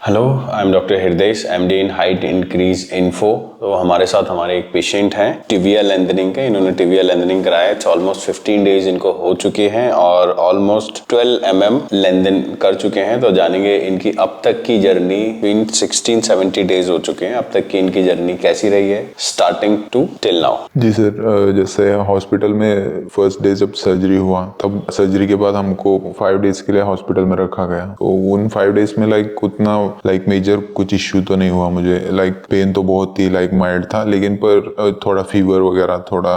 Hello, I am doctor हृदय, MD in height increase info. तो हमारे साथ हमारे एक पेशेंट हैं टिबिया लेंथनिंग के। इन्होंने टिबिया लेंथनिंग कराया है। ऑलमोस्ट 15 डेज इनको हो चुके हैं और ऑलमोस्ट 12 mm लेंथन कर चुके हैं। तो जानेंगे इनकी अब तक की जर्नी। 16-17 डेज हो चुके हैं। अब तक की इनकी जर्नी कैसी रही है स्टार्टिंग टू टिल नाउ। जी सर, जैसे हॉस्पिटल में फर्स्ट डे जब सर्जरी हुआ, तब सर्जरी के बाद हमको 5 डेज के लिए हॉस्पिटल में रखा गया। तो उन 5 डेज में उतना मेजर कुछ इश्यू तो नहीं हुआ मुझे। पेन तो बहुत ही माइल्ड था, लेकिन पर थोड़ा फीवर वगैरह थोड़ा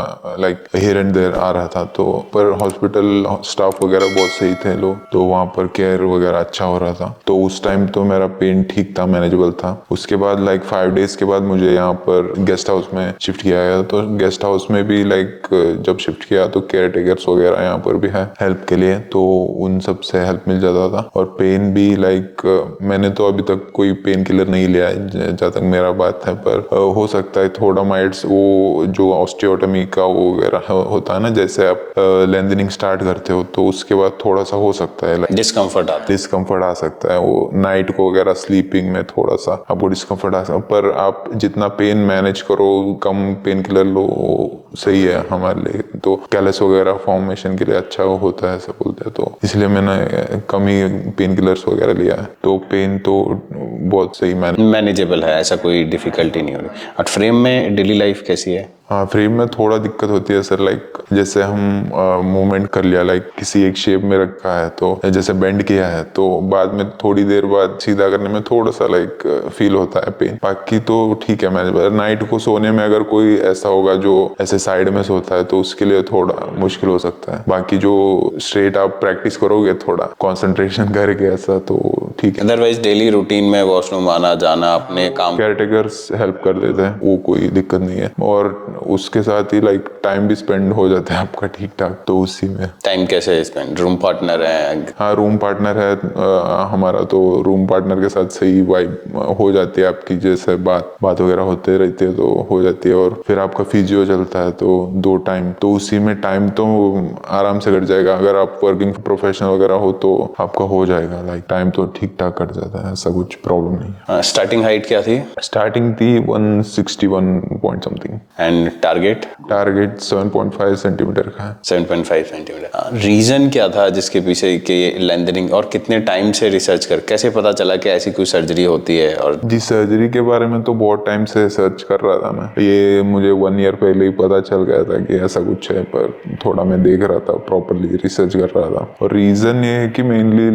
हियर एंड देयर आ रहा था। तो पर हॉस्पिटल स्टाफ वगैरह बहुत सही थे लोग, तो वहाँ पर केयर वगैरह अच्छा हो रहा था। तो उस टाइम तो मेरा पेन ठीक था, मैनेजेबल था। उसके बाद 5 डेज के बाद मुझे यहाँ पर गेस्ट हाउस में शिफ्ट किया गया। तो गेस्ट हाउस में भी जब शिफ्ट किया तो केयर टेकर्स वगैरह यहाँ पर भी है हेल्प के लिए, तो उन सब से हेल्प मिल जाता था। और पेन भी मैंने तो अभी तक कोई पेन किलर नहीं लिया है जहाँ तक मेरा बात है, पर हो सकता है थोड़ा माइल्ड वो जो ऑस्टियोटमी का वो वगैरह होता है ना, जैसे आप लेंथनिंग स्टार्ट करते हो तो उसके बाद थोड़ा सा हो सकता है डिस्कम्फर्ट आ सकता है। वो नाइट को वगैरह स्लीपिंग में थोड़ा सा आपको डिस्कम्फर्ट आ सकता है, पर आप जितना पेन मैनेज करो, कम पेन किलर लो, सही है हमारे लिए। तो कैलस वगैरह फॉर्मेशन के लिए अच्छा होता है ऐसा बोलते हैं, तो इसलिए मैंने कम ही पेन किलर्स वगैरह लिया है। तो पेन तो बहुत सही मैनेजेबल है, ऐसा कोई डिफिकल्टी नहीं हो रही। और फ्रेम में डेली लाइफ कैसी है? हाँ, फ्रेम में थोड़ा दिक्कत होती है सर। जैसे हम मूवमेंट कर लिया, किसी एक शेप में रखा है, तो जैसे बेंड किया है, तो बाद में थोड़ी देर बाद सीधा करने में थोड़ा सा फील होता है पेन। बाकी तो ठीक है मैनेजेबल। नाइट को सोने में अगर कोई ऐसा होगा जो ऐसे साइड में सोता है तो उसके लिए थोड़ा मुश्किल हो सकता है। बाकी जो स्ट्रेट आप प्रैक्टिस करोगे थोड़ा कॉन्सेंट्रेशन करके ऐसा, तो ठीक है। अदरवाइज डेली रूटीन में वॉशरूम आना जाना, अपने काम केयर टेकर्स हेल्प कर देते हैं, वो कोई दिक्कत नहीं है। और उसके साथ ही टाइम भी स्पेंड हो जाता है आपका ठीक ठाक। तो उसी में टाइम कैसे स्पेंड? रूम पार्टनर है? हाँ, रूम पार्टनर है हमारा। तो रूम पार्टनर के साथ सही वाइब हो जाती है आपकी, जैसे बात वगैरह होते रहती है तो हो जाती है। और फिर आपका फिजियो चलता है तो 2 टाइम, तो उसी में टाइम तो आराम से कट जाएगा। अगर आप वर्किंग प्रोफेशनल वगैरह हो तो आपका हो जाएगा, टाइम तो ठीक ठाक कट जाता है, ऐसा कुछ प्रॉब्लम नहीं है। स्टार्टिंग हाइट क्या थी? स्टार्टिंग थी 161 point something. And target 7.5 centimetre का है। 7.5 सेंटीमीटर। रीजन क्या था जिसके पीछे कि लेंथनिंग, और कितने टाइम से रिसर्च कैसे पता चला कि ऐसी कोई सर्जरी होती है? और जी, सर्जरी के बारे में तो बहुत टाइम से सर्च कर रहा था मैं। ये मुझे 1 ईयर पहले ही पता चल गया था कि ऐसा कुछ है, पर थोड़ा मैं देख रहा था, प्रॉपरली रिसर्च कर रहा था। और रीजन ये है कि मेनली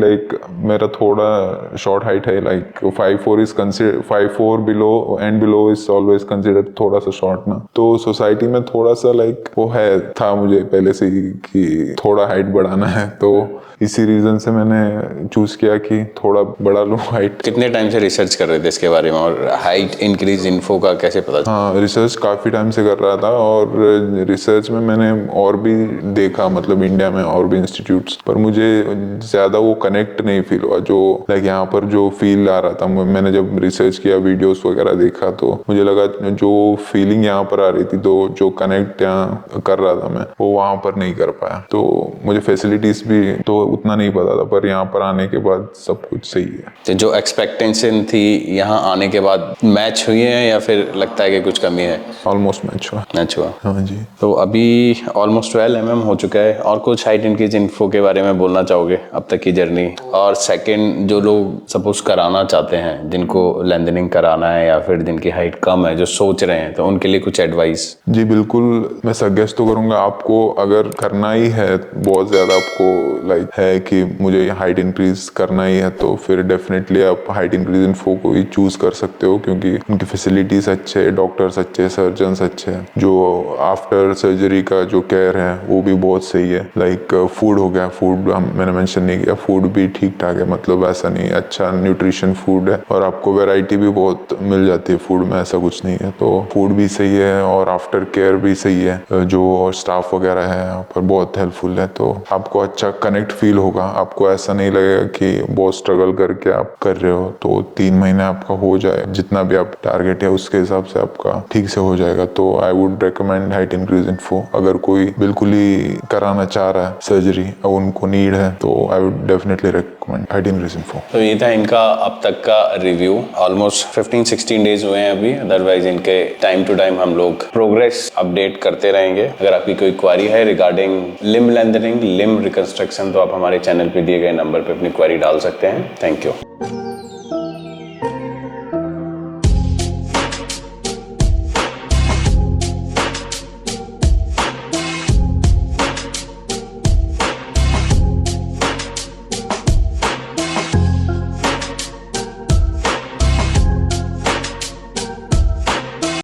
मेरा थोड़ा शॉर्ट हाइट है। 5'4" is consider 5'4" below and below is always consider थोड़ा सा शॉर्ट ना। तो सोसाइटी में थोड़ा सा वो है था मुझे पहले से ही कि थोड़ा हाइट बढ़ाना है, तो इसी रीजन से मैंने चूज किया कि थोड़ा बड़ा लो हाइट। कितने टाइम से रिसर्च कर रहे थे इसके बारे में, और हाइट इंक्रीज इन्फो का कैसे पता चला? हाँ, रिसर्च काफ़ी टाइम से कर रहा था। और रिसर्च में मैंने और भी देखा, इंडिया में और भी इंस्टीट्यूट्स, पर मुझे ज़्यादा वो कनेक्ट नहीं फील हुआ जो यहाँ पर जो फील आ रहा था। मैंने जब रिसर्च किया, वीडियोस वगैरह देखा, तो मुझे लगा जो फीलिंग यहाँ पर आ रही थी, तो जो कनेक्ट यहाँ कर रहा था मैं, वो वहाँ पर नहीं कर पाया। तो मुझे फैसिलिटीज भी तो उतना नहीं पता था, पर यहाँ पर आने के बाद सब कुछ सही है। तो जो एक्सपेक्टेशन थी यहाँ आने के बाद मैच हुई है, या फिर लगता है कि कुछ कमी है? ऑलमोस्ट मैच हुआ। हाँ जी। तो अभी ऑलमोस्ट 12 mm हो चुका है। और कुछ हाइट इंक्रीज इन्फो के बारे में बोलना चाहोगे अब तक की जर्नी? और सेकंड, जो लोग सपोज कराना चाहते हैं, जिनको लेंथनिंग कराना है, या फिर जिनकी हाइट कम है, जो सोच रहे हैं, तो उनके लिए कुछ एडवाइस? जी बिल्कुल, मैं सजेस्ट तो करूंगा आपको, अगर करना ही है बहुत ज़्यादा आपको है कि मुझे हाइट इंक्रीज करना ही है, तो फिर डेफिनेटली आप हाइट इंक्रीज इन्फो को ही चूज कर सकते हो, क्योंकि उनकी फैसिलिटीज अच्छे, डॉक्टर्स अच्छे, सर्जन्स अच्छे हैं। जो आफ्टर सर्जरी का जो केयर है वो भी बहुत सही है। फूड हो गया, फूड मैंने मेंशन नहीं किया, फूड भी ठीक ठाक है, ऐसा नहीं, अच्छा न्यूट्रिशन फूड है, और आपको वैरायटी भी बहुत मिल जाती है फूड में, ऐसा कुछ नहीं है। तो फूड भी सही है और आफ्टर केयर भी सही है। जो स्टाफ वगैरह है यहाँ पर बहुत हेल्पफुल है, तो आपको अच्छा कनेक्ट फील फील होगा, आपको ऐसा नहीं लगेगा कि बहुत स्ट्रगल करके आप कर रहे हो। तो 3 महीने आपका हो जाए, जितना भी आप टारगेट है उसके हिसाब से आपका ठीक से हो जाएगा। तो I would recommend height increase info. अगर कोई बिल्कुल ही कराना चाह रहा है सर्जरी, अब उनको नीड है, तो I would definitely recommend height increase info. तो ये था इनका अब तक का रिव्यू। ऑलमोस्ट 15-16 डेज हुए हैं अभी। अदरवाइज इनके टाइम टू टाइम हम लोग प्रोग्रेस अपडेट करते रहेंगे। अगर आपकी कोई क्वेरी है regarding limb lengthening, limb reconstruction, तो आप हमारे चैनल पे दिए गए नंबर पे अपनी क्वेरी डाल सकते हैं। Thank you.